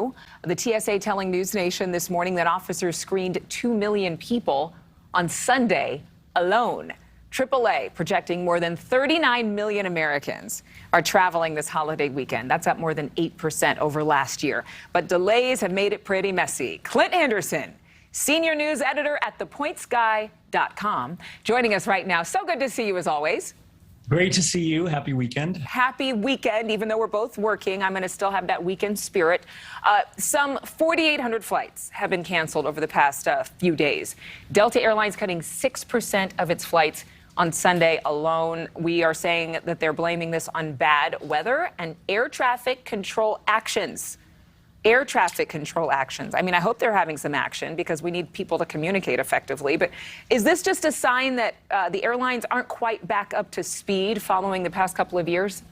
new. The TSA telling NewsNation this morning that officers screened 2 million people on Sunday alone. AAA projecting more than 39 million Americans are traveling this holiday weekend. That's up more than 8% over last year. But delays have made it pretty messy. Clint Henderson, senior news editor at thepointsguy.com, joining us right now. So good to see you as always. Great to see you. Happy weekend. Happy weekend. Even though we're both working, I'm going to still have that weekend spirit. Some 4,800 flights have been canceled over the past few days. Delta Airlines cutting 6% of its flights on Sunday alone. We are saying that they're blaming this on bad weather and air traffic control actions. Air traffic control actions. I mean, I hope they're having some action because we need people to communicate effectively. But is this just a sign that the airlines aren't quite back up to speed following the past couple of years?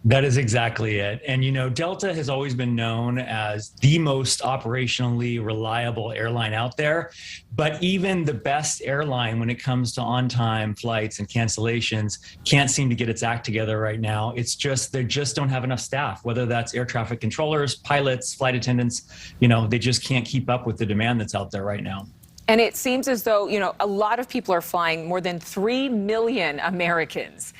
That is exactly it. And, you know, Delta has always been known as the most operationally reliable airline out there. But even the best airline, when it comes to on-time flights and cancellations, can't seem to get its act together right now. It's just, they just don't have enough staff, whether that's air traffic controllers, pilots, flight attendants. You know, they just can't keep up with the demand that's out there right now. And it seems as though, you know, a lot of people are flying. More than 3 million Americans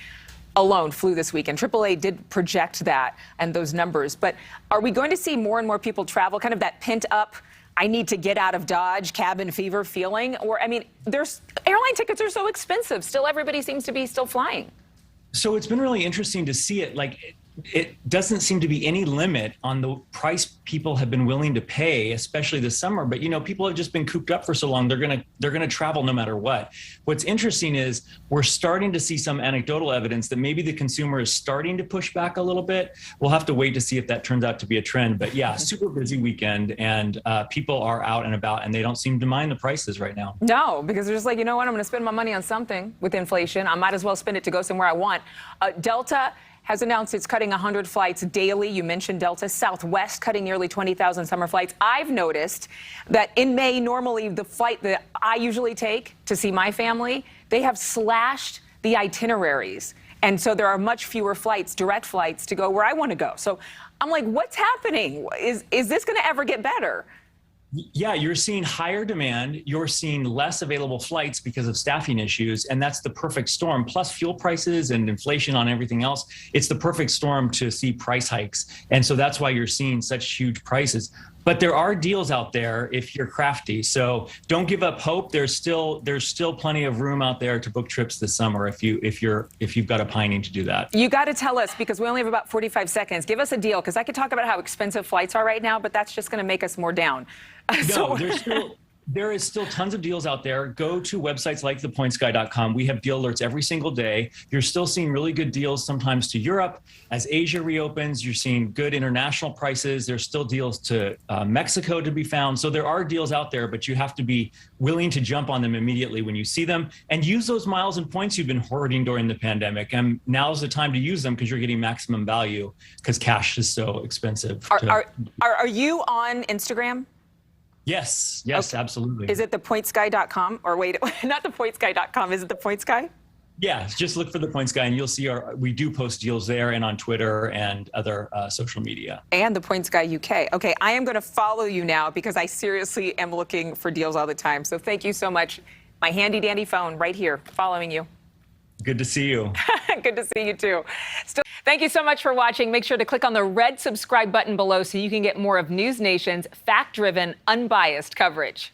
alone flew this weekend. AAA did project that and those numbers. But are we going to see more and more people travel, kind of that pent up, I need to get out of Dodge, cabin fever feeling? Or, I mean, airline tickets are so expensive. Still, everybody seems to be still flying. So it's been really interesting to see it. Like, it doesn't seem to be any limit on the price people have been willing to pay, especially this summer. But, you know, people have just been cooped up for so long. They're gonna travel no matter what. What's interesting is we're starting to see some anecdotal evidence that maybe the consumer is starting to push back a little bit. We'll have to wait to see if that turns out to be a trend. But yeah, super busy weekend, and people are out and about, and they don't seem to mind the prices right now. No, because they're just like, you know what, I'm going to spend my money on something with inflation. I might as well spend it to go somewhere I want. Delta has announced it's cutting 100 flights daily. You mentioned Delta. Southwest cutting nearly 20,000 summer flights. I've noticed that in May, normally the flight that I usually take to see my family, they have slashed the itineraries. And so there are much fewer flights, direct flights, to go where I want to go. So I'm like, what's happening? Is this going to ever get better? Yeah, you're seeing higher demand. You're seeing less available flights because of staffing issues. And that's the perfect storm. Plus fuel prices and inflation on everything else. It's the perfect storm to see price hikes. And so that's why you're seeing such huge prices. But there are deals out there if you're crafty. So don't give up hope. There's still plenty of room out there to book trips this summer if you've got a pining to do that. You got to tell us, because we only have about 45 seconds. Give us a deal, because I could talk about how expensive flights are right now, but that's just going to make us more down. No, there is still tons of deals out there. Go to websites like thepointsguy.com. We have deal alerts every single day. You're still seeing really good deals sometimes to Europe. As Asia reopens, you're seeing good international prices. There's still deals to Mexico to be found. So there are deals out there, but you have to be willing to jump on them immediately when you see them and use those miles and points you've been hoarding during the pandemic. And now's the time to use them because you're getting maximum value because cash is so expensive. Are you on Instagram? Yes, okay. Absolutely. Is it thepointsguy.com? Or wait, not thepointsguy.com. Is it the Points Guy? Yeah, just look for the Points Guy and you'll see we do post deals there and on Twitter and other social media. And the Points Guy UK. Okay, I am going to follow you now because I seriously am looking for deals all the time. So thank you so much. My handy dandy phone right here, following you. Good to see you. Good to see you too. Thank you so much for watching. Make sure to click on the red subscribe button below so you can get more of NewsNation's fact-driven, unbiased coverage.